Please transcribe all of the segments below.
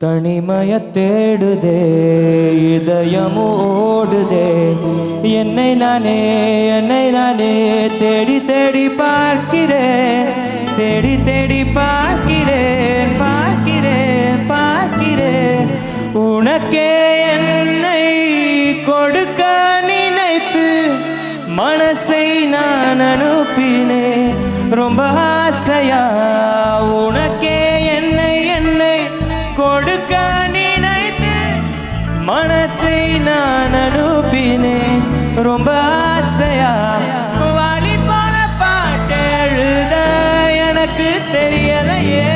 தனிமய தேடுதே இதயம் ஓடுதே என்னை நானே தேடி தேடி பார்க்கிறேன் உனக்கே என்னை கொடுக்க நினைத்து மனசை நான் அனுப்பினேன் ரொம்ப ஆசையா உனக்கே என்னை கொடுக்க நினைத்து மனசை நான் அனுப்பினேன் ரொம்ப ஆசையா வாலி போல பாட்டு எழுத எனக்கு தெரியலையே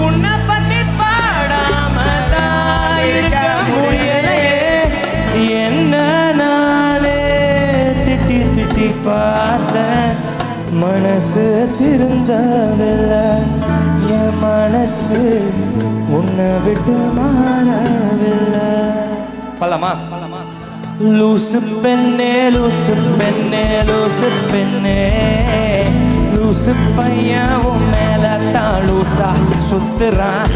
உன்னை பத்தி பாடாம தான் இருக்க முடியலையே என்ன நானே திட்டி பார்த்தேன் மனசு திருந்தவில்லை என் மனசு உன்னை விட்டு மாறவில்லை பல்லமா லூசு பெண்ணே லூசு பையன் உன் மேல தான் லூசா சுத்துறான்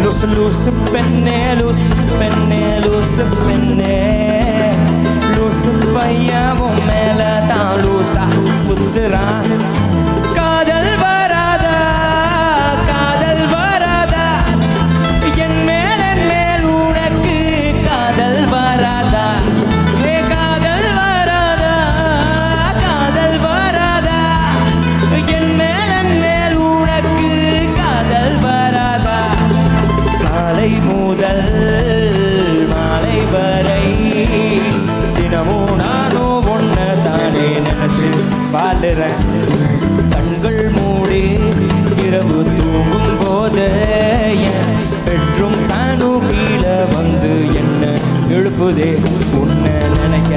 லூசு பெண்ணே லூசு பையன் உன் மேல தான் லூசா சுத்துறான் காதல் வராதா என் மேல் உனக்கு காதல் வராதா காதல் வராதா என் மேல் உனக்கு காதல் வராதா காலை முதல் மாலை வரை தினமும் நானும் ஒன்ன தானே நினைச்சு பாடுறேன் கண்கள் மூடி இரவு தூங்கும் போது என் பெற்றும் தானும் கீழே வந்து என்ன எழுப்புதே உன்னை நினைக்க